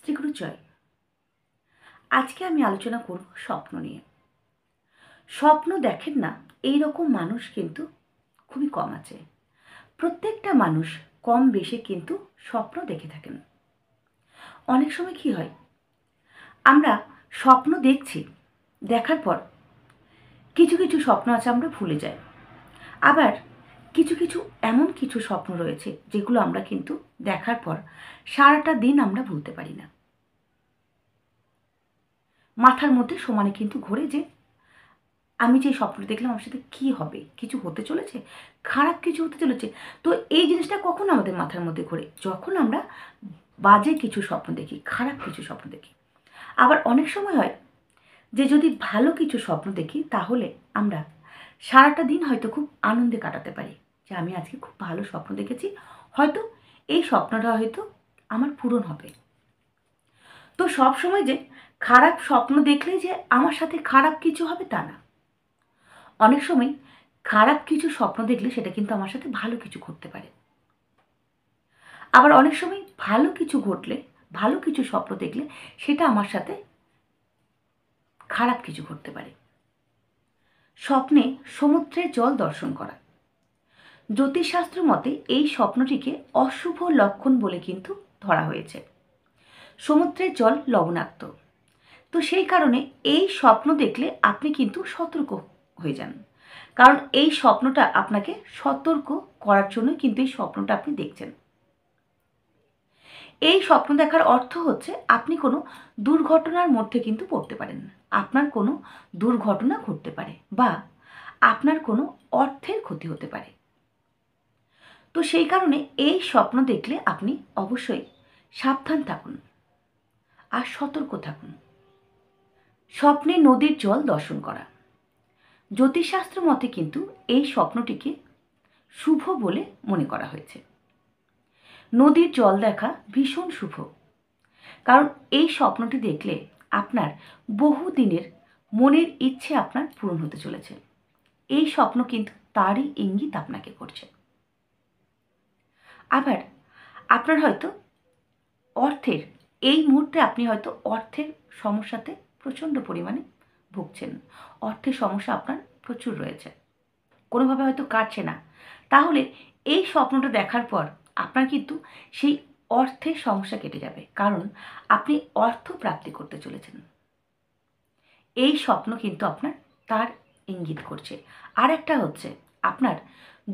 শ্রীগুরু জয়। আজকে আমি আলোচনা করব স্বপ্ন নিয়ে। স্বপ্ন দেখেন না এই রকম মানুষ কিন্তু খুবই কম আছে। প্রত্যেকটা মানুষ কম বেশি কিন্তু স্বপ্ন দেখে থাকেন। অনেক সময় কি হয়, আমরা স্বপ্ন দেখছি, দেখার পর কিছু কিছু স্বপ্ন আছে আমরা ভুলে যাই। আবার কিছু কিছু এমন কিছু স্বপ্ন রয়েছে যেগুলো আমরা কিন্তু দেখার পর সারাটা দিন আমরা ভুলতে পারি না। মাথার মধ্যে সমানে কিন্তু ঘোরে যে আমি যে স্বপ্ন দেখলাম আমার সাথে কী হবে, কিছু হতে চলেছে, খারাপ কিছু হতে চলেছে। তো এই জিনিসটা কখন আমাদের মাথার মধ্যে ঘোরে? যখন আমরা বাজে কিছু স্বপ্ন দেখি, খারাপ কিছু স্বপ্ন দেখি। আবার অনেক সময় হয় যে যদি ভালো কিছু স্বপ্ন দেখি তাহলে আমরা সারাটা দিন হয়তো খুব আনন্দে কাটাতে পারি, যে আমি আজকে খুব ভালো স্বপ্ন দেখেছি, হয়তো এই স্বপ্নটা হয়তো আমার পূরণ হবে। তো সব সময় যে খারাপ স্বপ্ন দেখলে যে আমার সাথে খারাপ কিছু হবে তা না। অনেক সময় খারাপ কিছু স্বপ্ন দেখলে সেটা কিন্তু আমার সাথে ভালো কিছু ঘটতে পারে। আবার অনেক সময় ভালো কিছু ঘটলে, ভালো কিছু স্বপ্ন দেখলে সেটা আমার সাথে খারাপ কিছু ঘটতে পারে। স্বপ্নে সমুদ্রের জল দর্শন করা, জ্যোতিষশাস্ত্র মতে এই স্বপ্নটিকে অশুভ লক্ষণ বলে কিন্তু ধরা হয়েছে। সমুদ্রের জল লবণাক্ত, তো সেই কারণে এই স্বপ্ন দেখলে আপনি কিন্তু সতর্ক হয়ে যান, কারণ এই স্বপ্নটা আপনাকে সতর্ক করার জন্য কিন্তু এই স্বপ্নটা আপনি দেখছেন। এই স্বপ্ন দেখার অর্থ হচ্ছে আপনি কোনো দুর্ঘটনার মধ্যে কিন্তু পড়তে পারেন, আপনার কোনো দুর্ঘটনা ঘটতে পারে বা আপনার কোনো অর্থের ক্ষতি হতে পারে। তো সেই কারণে এই স্বপ্ন দেখলে আপনি অবশ্যই সাবধান থাকুন আর সতর্ক থাকুন। স্বপ্নে নদীর জল দর্শন করা, জ্যোতিষশাস্ত্র মতে কিন্তু এই স্বপ্নটিকে শুভ বলে মনে করা হয়েছে। নদীর জল দেখা ভীষণ শুভ, কারণ এই স্বপ্নটি দেখলে আপনার বহুদিনের মনের ইচ্ছে আপনার পূরণ হতে চলেছে। এই স্বপ্ন কিন্তু তারই ইঙ্গিত আপনাকে করছে। আবার আপনার হয়তো অর্থের, এই মুহূর্তে আপনি হয়তো অর্থের সমস্যাতে প্রচণ্ড পরিমাণে ভুগছেন, অর্থের সমস্যা আপনার প্রচুর রয়েছে, কোনোভাবে হয়তো কাটছে না, তাহলে এই স্বপ্নটা দেখার পর আপনার কিন্তু সেই অর্থের সমস্যা কেটে যাবে, কারণ আপনি অর্থ প্রাপ্তি করতে চলেছেন। এই স্বপ্ন কিন্তু আপনার তার ইঙ্গিত করছে। আর একটা হচ্ছে আপনার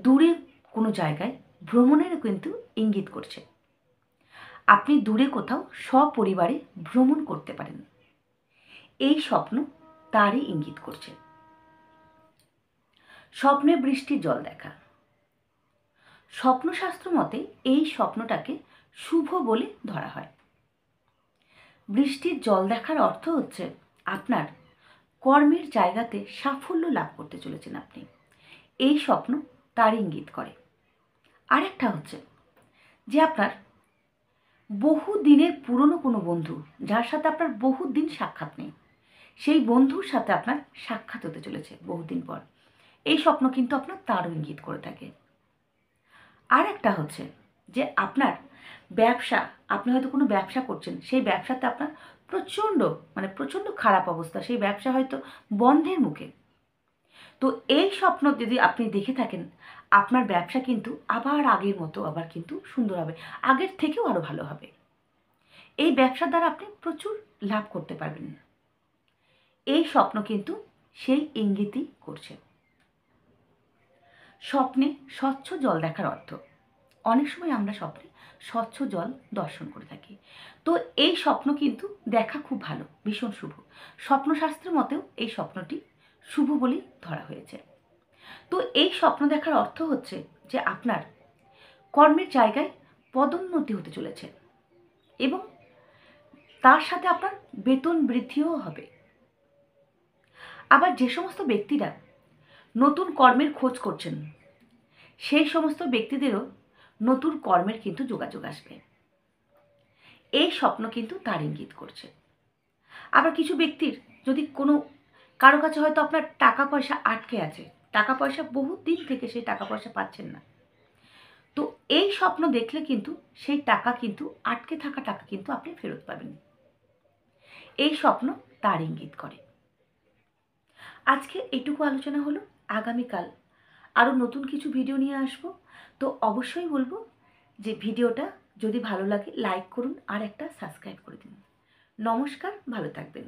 দূরে কোনো জায়গায় ভ্রমণেরও কিন্তু ইঙ্গিত করছে। আপনি দূরে কোথাও সপরিবারে ভ্রমণ করতে পারেন, এই স্বপ্ন তারই ইঙ্গিত করছে। স্বপ্নে বৃষ্টির জল দেখা, স্বপ্নশাস্ত্র মতে এই স্বপ্নটাকে শুভ বলে ধরা হয়। বৃষ্টির জল দেখার অর্থ হচ্ছে আপনার কর্মের জায়গাতে সাফল্য লাভ করতে চলেছেন আপনি, এই স্বপ্ন তার ইঙ্গিত করে। আরেকটা হচ্ছে যে আপনার বহু দিনের পুরনো কোনো বন্ধু, যার সাথে আপনার বহুদিন সাক্ষাৎ নেই, সেই বন্ধুর সাথে আপনার সাক্ষাৎ হতে চলেছে বহুদিন পর, এই স্বপ্ন কিন্তু আপনার তারও ইঙ্গিত করে থাকে। আর একটা হচ্ছে যে আপনার ব্যবসা, আপনি হয়তো কোনো ব্যবসা করছেন, সেই ব্যবসাতে আপনার প্রচণ্ড খারাপ অবস্থা, সেই ব্যবসা হয়তো বন্ধের মুখে। তো এই স্বপ্ন যদি আপনি দেখে থাকেন, আপনার ব্যবসা কিন্তু আবার আগের মতো আবার কিন্তু সুন্দর হবে, আগের থেকেও আরও ভালো হবে। এই ব্যবসার দ্বারা আপনি প্রচুর লাভ করতে পারবেন, এই স্বপ্ন কিন্তু সেই ইঙ্গিতই করছে। স্বপ্নে স্বচ্ছ জল দেখার অর্থ, অনেক সময় আমরা স্বপ্নে স্বচ্ছ জল দর্শন করে থাকি, তো এই স্বপ্ন কিন্তু দেখা খুব ভালো, ভীষণ শুভ। স্বপ্নশাস্ত্রের মতেও এই স্বপ্নটি শুভ বলেই ধরা হয়েছে। তো এই স্বপ্ন দেখার অর্থ হচ্ছে যে আপনার কর্মের জায়গায় পদোন্নতি হতে চলেছে এবং তার সাথে আপনার বেতন বৃদ্ধিও হবে। আবার যে সমস্ত ব্যক্তিরা নতুন কর্মের খোঁজ করছেন, সেই সমস্ত ব্যক্তিদেরও নতুন কর্মের কিন্তু যোগাযোগ আসবে, এই স্বপ্ন কিন্তু তার ইঙ্গিত করছে। আবার কিছু ব্যক্তির যদি কারো কাছে হয়তো আপনার টাকা পয়সা আটকে আছে, টাকা পয়সা বহু দিন থেকে সেই টাকা পয়সা পাচ্ছেন না, তো এই স্বপ্ন দেখলে কিন্তু সেই টাকা কিন্তু আটকে থাকা টাকা কিন্তু আপনি ফেরত পাবেন। এই স্বপ্ন তার ইঙ্গিত করে। আজকে এটুকু আলোচনা হলো। আগামীকাল আরও নতুন কিছু ভিডিও নিয়ে আসবো। তো অবশ্যই বলবো যে ভিডিওটা যদি ভালো লাগে লাইক করুন আর একটা সাবস্ক্রাইব করে দিন। নমস্কার, ভালো থাকবেন।